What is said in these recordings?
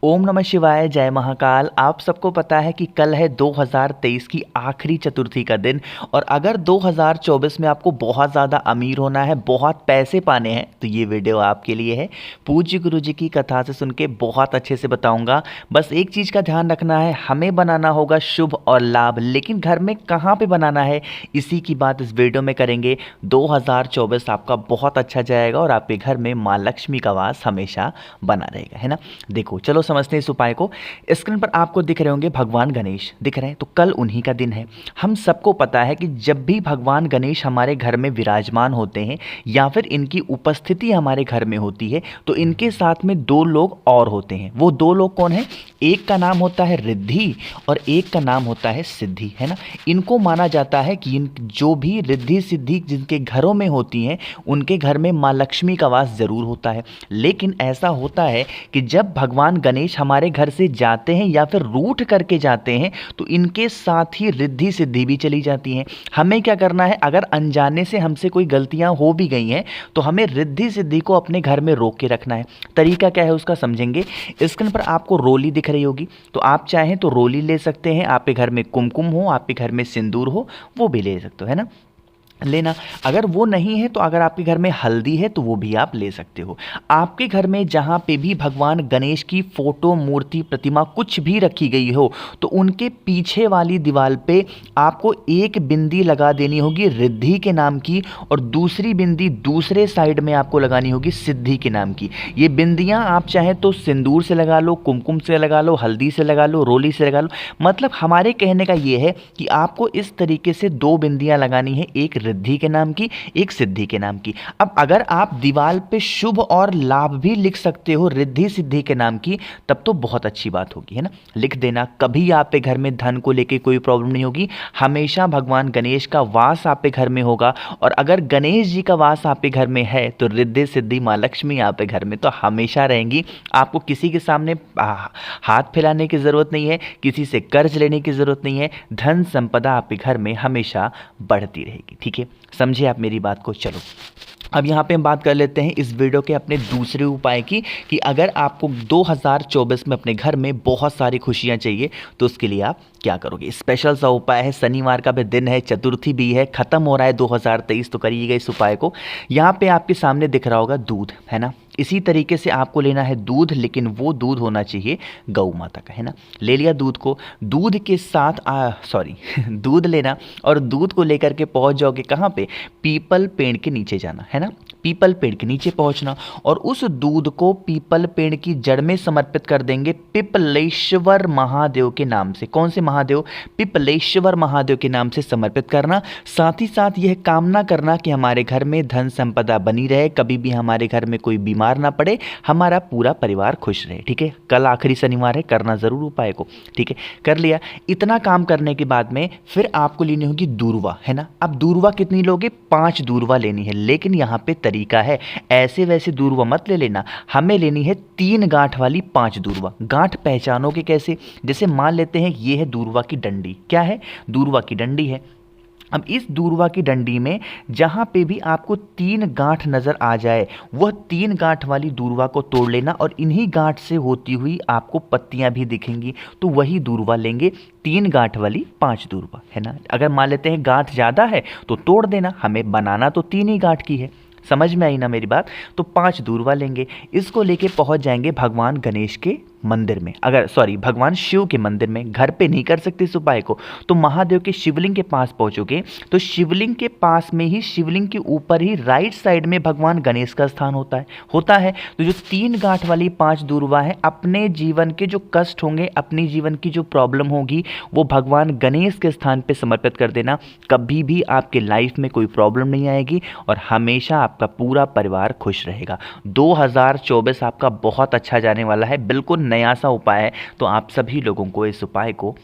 ओम नमः शिवाय, जय महाकाल। आप सबको पता है कि कल है 2023 की आखिरी चतुर्थी का दिन। और अगर 2024 में आपको बहुत ज़्यादा अमीर होना है, बहुत पैसे पाने हैं, तो ये वीडियो आपके लिए है। पूज्य गुरु जी की कथा से सुन के बहुत अच्छे से बताऊंगा। बस एक चीज़ का ध्यान रखना है, हमें बनाना होगा शुभ और लाभ, लेकिन घर में कहाँ पे बनाना है इसी की बात इस वीडियो में करेंगे। 2024 आपका बहुत अच्छा जाएगा और आपके घर में माँ लक्ष्मी का वास हमेशा बना रहेगा, है ना। देखो चलो समझते हैं इस उपाय को। स्क्रीन पर आपको दिख रहे होंगे भगवान गणेश दिख रहे हैं, तो कल उन्हीं का दिन है। हम सबको पता है कि जब भी भगवान गणेश हमारे घर में विराजमान होते हैं या फिर इनकी उपस्थिति हमारे घर में होती है, तो इनके साथ में दो लोग और होते हैं। वो दो लोग कौन है? एक का नाम होता है रिद्धि और एक का नाम होता है सिद्धि, है ना। इनको माना जाता है कि इन जो भी रिद्धि सिद्धि जिनके घरों में होती हैं, उनके घर में माँ लक्ष्मी का वास जरूर होता है। लेकिन ऐसा होता है कि जब भगवान गणेश हमारे घर से जाते हैं या फिर रूठ करके जाते हैं, तो इनके साथ ही रिद्धि सिद्धि भी चली जाती हैं। हमें क्या करना है? अगर अनजाने से हमसे कोई गलतियां हो भी गई हैं, तो हमें रिद्धि सिद्धि को अपने घर में रोक के रखना है। तरीका क्या है उसका समझेंगे। स्क्रीन पर आपको रोली दिख रही होगी, तो आप चाहें तो रोली ले सकते हैं। आपके घर में कुमकुम हो, आपके घर में सिंदूर हो, वो भी ले सकते हो, है ना, लेना। अगर वो नहीं है तो अगर आपके घर में हल्दी है तो वो भी आप ले सकते हो। आपके घर में जहाँ पे भी भगवान गणेश की फोटो, मूर्ति, प्रतिमा कुछ भी रखी गई हो, तो उनके पीछे वाली दीवार पे आपको एक बिंदी लगा देनी होगी रिद्धि के नाम की, और दूसरी बिंदी दूसरे साइड में आपको लगानी होगी सिद्धि के नाम की। ये बिंदियाँ आप चाहें तो सिंदूर से लगा लो, कुमकुम से लगा लो, हल्दी से लगा लो, रोली से लगा लो। मतलब हमारे कहने का ये है कि आपको इस तरीके से दो बिंदियाँ लगानी है, एक रिद्धि के नाम की, एक सिद्धि के नाम की। अब अगर आप दीवार पे शुभ और लाभ भी लिख सकते हो रिद्धि सिद्धि के नाम की, तब तो बहुत अच्छी बात होगी, है ना। लिख देना। कभी आपके घर में धन को लेके कोई प्रॉब्लम नहीं होगी। हमेशा भगवान गणेश का वास आपके घर में होगा। और अगर गणेश जी का वास आपके घर में है तो रिद्धि सिद्धि माँ लक्ष्मी आपके घर में तो हमेशा रहेंगी। आपको किसी के सामने हाथ फैलाने की जरूरत नहीं है, किसी से कर्ज लेने की जरूरत नहीं है। धन संपदा आपके घर में हमेशा बढ़ती रहेगी। ठीक है, समझे आप मेरी बात को। चलो अब यहाँ पे हम बात कर लेते हैं इस वीडियो के अपने दूसरे उपाय की, कि अगर आपको 2024 में अपने घर में बहुत सारी खुशियाँ चाहिए तो उसके लिए आप क्या करोगे। स्पेशल सा उपाय है, शनिवार का भी दिन है, चतुर्थी भी है, खत्म हो रहा है 2023, तो करिएगा इस उपाय को। यहाँ पे आपके सामने दिख रहा होगा दूध, है ना। इसी तरीके से आपको लेना है दूध, लेकिन वो दूध होना चाहिए गौ माता का, है ना। ले लिया दूध को, दूध के साथ दूध लेना और दूध को लेकर के पहुंच जाओगे कहाँ पे? पीपल पेड़ के नीचे जाना, है ना। पीपल पेड़ के नीचे पहुंचना और उस दूध को पीपल पेड़ की जड़ में समर्पित कर देंगे पिपलेश्वर महादेव के नाम से। कौन से महादेव? पिपलेश्वर महादेव के नाम से समर्पित करना। साथ ही साथ यह कामना करना कि हमारे घर में धन संपदा बनी रहे, कभी भी हमारे घर में कोई बीमार ना पड़े, हमारा पूरा परिवार खुश रहे। ठीक है, कल आखिरी शनिवार है, करना जरूर उपाय को। ठीक है, कर लिया। इतना काम करने के बाद में फिर आपको लेनी होगी दूर्वा, है ना। अब दूर्वा कितनी लोगे? 5 दूर्वा लेनी है, लेकिन यहाँ पे तरीका है, ऐसे वैसे दूर्वा मत ले लेना। हमें लेनी है 3 गांठ वाली 5 दूर्वा। गांठ पहचानोगे कैसे? जैसे मान लेते हैं ये है दूर्वा की डंडी। क्या है? दूर्वा की डंडी है। अब इस दूर्वा की डंडी में जहाँ पे भी आपको 3 गांठ नजर आ जाए, वह 3 गांठ वाली दूर्वा को तोड़ लेना, और इन्हीं गांठ से होती हुई आपको पत्तियां भी दिखेंगी, तो वही दूर्वा लेंगे। 3 गांठ वाली 5 दूर्वा, है ना। अगर मान लेते हैं गांठ ज़्यादा है तो तोड़ देना, हमें बनाना तो 3 ही गांठ की है। समझ में आई ना मेरी बात? तो 5 दूर्वा लेंगे, इसको लेके पहुंच जाएंगे भगवान गणेश के मंदिर में, भगवान शिव के मंदिर में। घर पे नहीं कर सकते इस उपाय को, तो महादेव के शिवलिंग के पास पहुंचोगे, तो शिवलिंग के पास में ही, शिवलिंग के ऊपर ही राइट साइड में भगवान गणेश का स्थान होता है। तो जो 3 गांठ वाली 5 दूर्वा है, अपने जीवन के जो कष्ट होंगे, अपनी जीवन की जो प्रॉब्लम होगी, वो भगवान गणेश के स्थान पे समर्पित कर देना। कभी भी आपके लाइफ में कोई प्रॉब्लम नहीं आएगी और हमेशा आपका पूरा परिवार खुश रहेगा। 2024 आपका बहुत अच्छा जाने वाला है, बिल्कुल नया सा उपाय है, तो आप सभी लोगों को इस उपाय को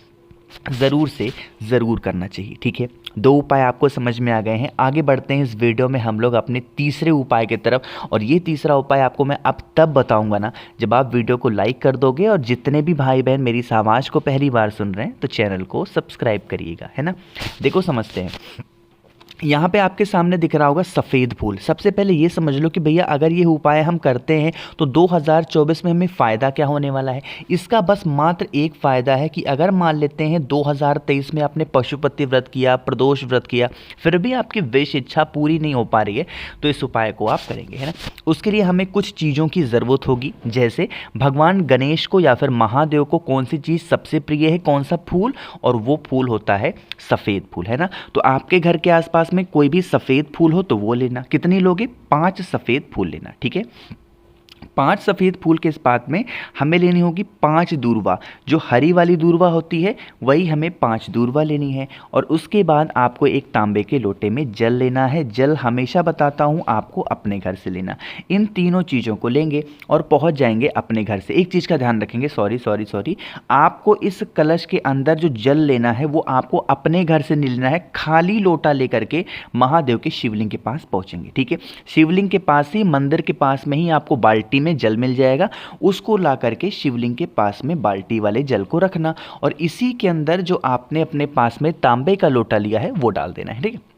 ज़रूर से ज़रूर करना चाहिए। ठीक है, 2 उपाय आपको समझ में आ गए हैं। आगे बढ़ते हैं इस वीडियो में हम लोग अपने तीसरे उपाय की तरफ, और ये तीसरा उपाय आपको मैं अब तब बताऊंगा ना जब आप वीडियो को लाइक कर दोगे, और जितने भी भाई बहन मेरी इस आवाज़ को पहली बार सुन रहे हैं तो चैनल को सब्सक्राइब करिएगा, है ना। देखो समझते हैं। यहाँ पे आपके सामने दिख रहा होगा सफ़ेद फूल। सबसे पहले ये समझ लो कि भैया अगर ये उपाय हम करते हैं तो 2024 में हमें फ़ायदा क्या होने वाला है। इसका बस मात्र एक फ़ायदा है कि अगर मान लेते हैं 2023 में आपने पशुपति व्रत किया, प्रदोष व्रत किया, फिर भी आपकी विश इच्छा पूरी नहीं हो पा रही है, तो इस उपाय को आप करेंगे, है ना। उसके लिए हमें कुछ चीज़ों की ज़रूरत होगी, जैसे भगवान गणेश को या फिर महादेव को कौन सी चीज़ सबसे प्रिय है, कौन सा फूल, और वो फूल होता है सफ़ेद फूल, है ना। तो आपके घर के आसपास में कोई भी सफ़ेद फूल हो तो वो लेना। कितनी लोगे? 5 सफ़ेद फूल लेना, ठीक है। 5 सफ़ेद फूल के इस बाद में हमें लेनी होगी 5 दूर्वा। जो हरी वाली दूर्वा होती है वही हमें 5 दूर्वा लेनी है। और उसके बाद आपको एक तांबे के लोटे में जल लेना है। जल हमेशा बताता हूँ आपको अपने घर से लेना। इन तीनों चीज़ों को लेंगे और पहुँच जाएंगे अपने घर से। एक चीज़ का ध्यान रखेंगे, सॉरी, आपको इस कलश के अंदर जो जल लेना है वो आपको अपने घर से नहीं लेना है। खाली लोटा लेकर के महादेव के शिवलिंग के पास पहुँचेंगे, ठीक है। शिवलिंग के पास ही, मंदिर के पास में ही आपको बाल्टी में जल मिल जाएगा। उसको ला करके शिवलिंग के पास में बाल्टी वाले जल को रखना और इसी के अंदर जो आपने अपने पास में तांबे का लोटा लिया है वो डाल देना है, ठीक है।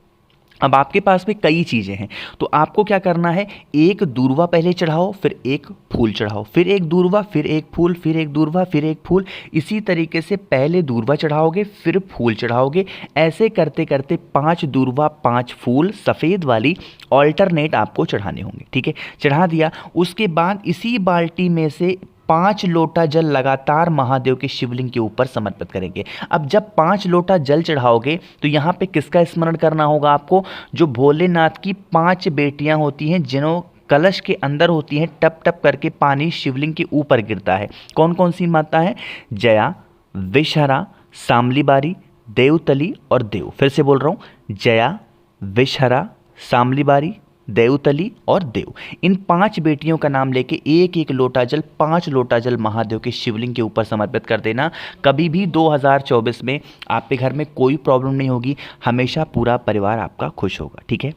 अब आपके पास में कई चीज़ें हैं, तो आपको क्या करना है, एक दूर्वा पहले चढ़ाओ, फिर एक फूल चढ़ाओ, फिर एक दूर्वा, फिर एक फूल, फिर एक दूर्वा, फिर एक फूल। इसी तरीके से पहले दूर्वा चढ़ाओगे, फिर फूल चढ़ाओगे। ऐसे करते करते 5 दूर्वा 5 फूल सफ़ेद वाली ऑल्टरनेट आपको चढ़ाने होंगे, ठीक है। चढ़ा दिया, उसके बाद इसी बाल्टी में से 5 लोटा जल लगातार महादेव के शिवलिंग के ऊपर समर्पित करेंगे। अब जब 5 लोटा जल चढ़ाओगे तो यहाँ पे किसका स्मरण करना होगा आपको? जो भोलेनाथ की 5 बेटियां होती हैं, जिन्हों कलश के अंदर होती हैं, टप टप करके पानी शिवलिंग के ऊपर गिरता है। कौन कौन सी माता है? जया, विषहरा, सामलीबारी, देवतली और देव। फिर से बोल रहा हूँ, जया, विषहरा, सामलीबारी, देवतली और देव। इन 5 बेटियों का नाम लेके एक एक लोटा जल, 5 लोटा जल महादेव के शिवलिंग के ऊपर समर्पित कर देना। कभी भी 2024 में आपके घर में कोई प्रॉब्लम नहीं होगी, हमेशा पूरा परिवार आपका खुश होगा, ठीक है।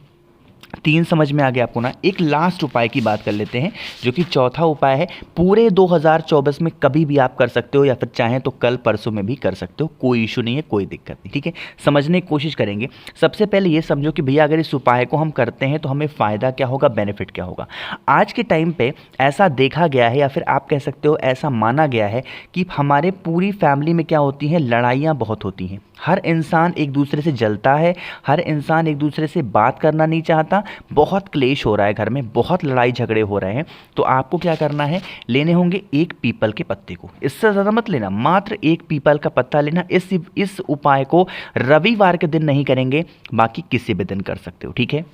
3 समझ में आ गया आपको ना। एक लास्ट उपाय की बात कर लेते हैं, जो कि चौथा उपाय है। पूरे 2024 में कभी भी आप कर सकते हो, या फिर चाहें तो कल परसों में भी कर सकते हो, कोई इशू नहीं है, कोई दिक्कत नहीं, ठीक है। समझने की कोशिश करेंगे। सबसे पहले ये समझो कि भैया अगर इस उपाय को हम करते हैं तो हमें फ़ायदा क्या होगा, बेनिफिट क्या होगा। आज के टाइम पे ऐसा देखा गया है, या फिर आप कह सकते हो ऐसा माना गया है, कि हमारे पूरी फैमिली में क्या होती हैं, लड़ाइयाँ बहुत होती हैं। हर इंसान एक दूसरे से जलता है, हर इंसान एक दूसरे से बात करना नहीं चाहता, बहुत क्लेश हो रहा है घर में, बहुत लड़ाई झगड़े हो रहे हैं। तो आपको क्या करना है, लेने होंगे एक पीपल के पत्ते को। इससे ज़्यादा मत लेना, मात्र एक पीपल का पत्ता लेना। इस उपाय को रविवार के दिन नहीं करेंगे, बाकी किसी भी दिन कर सकते हो, ठीक है।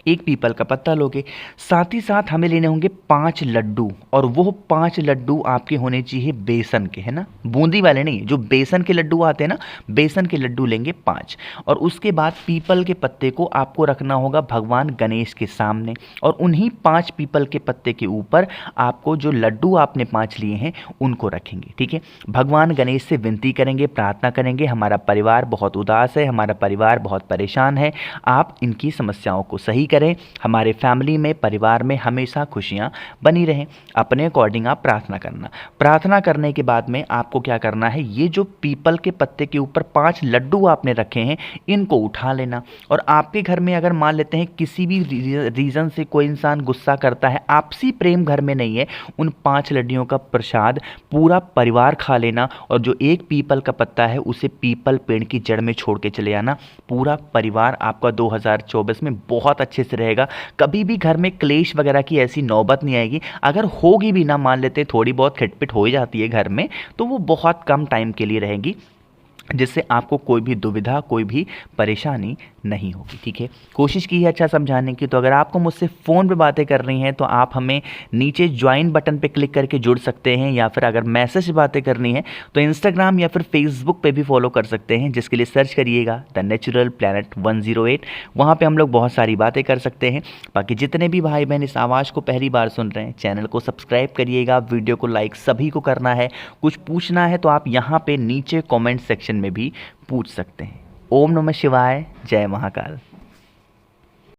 एक पीपल का पत्ता लोगे, साथ ही साथ हमें लेने होंगे 5 लड्डू, और वो 5 लड्डू आपके होने चाहिए बेसन के, है ना, बूंदी वाले नहीं, जो बेसन के लड्डू आते हैं ना, बेसन के लड्डू लेंगे 5। और उसके बाद पीपल के पत्ते को आपको रखना होगा भगवान गणेश के सामने, और उन्हीं 5 पीपल के पत्ते के ऊपर आपको जो लड्डू आपने 5 लिए हैं उनको रखेंगे, ठीक है। भगवान गणेश से विनती करेंगे, प्रार्थना करेंगे, हमारा परिवार बहुत उदास है, हमारा परिवार बहुत परेशान है, आप इनकी समस्याओं को सही करें, हमारे फैमिली में, परिवार में हमेशा खुशियां बनी रहें। अपने अकॉर्डिंग आप प्रार्थना करना। प्रार्थना करने के बाद में आपको क्या करना है, ये जो पीपल के पत्ते के ऊपर 5 लड्डू आपने रखे हैं, इनको उठा लेना। और आपके घर में अगर मान लेते हैं किसी भी रीज़न से कोई इंसान गुस्सा करता है, आपसी प्रेम घर में नहीं है, उन 5 लड्डुओं का प्रसाद पूरा परिवार खा लेना। और जो एक पीपल का पत्ता है उसे पीपल पेड़ की जड़ में छोड़ के चले आना। पूरा परिवार आपका 2024 में बहुत अच्छे से रहेगा। कभी भी घर में क्लेश वगैरह की ऐसी नौबत नहीं आएगी। अगर होगी भी ना, मान लेते थोड़ी बहुत खिटपिट हो ही जाती है घर में, तो वो बहुत कम टाइम के लिए रहेगी, जिससे आपको कोई भी दुविधा, कोई भी परेशानी नहीं होगी, ठीक है। कोशिश की है अच्छा समझाने की। तो अगर आपको मुझसे फ़ोन पे बातें करनी है तो आप हमें नीचे ज्वाइन बटन पे क्लिक करके जुड़ सकते हैं, या फिर अगर मैसेज से बातें करनी है तो इंस्टाग्राम या फिर फेसबुक पे भी फॉलो कर सकते हैं, जिसके लिए सर्च करिएगा द नेचुरल प्लैनेट 108। वहाँ पे हम लोग बहुत सारी बातें कर सकते हैं। बाकी जितने भी भाई बहन इस आवाज़ को पहली बार सुन रहे हैं, चैनल को सब्सक्राइब करिएगा, वीडियो को लाइक सभी को करना है। कुछ पूछना है तो आप यहाँ पर नीचे कॉमेंट सेक्शन में भी पूछ सकते हैं। ओम नमः शिवाय, जय महाकाल।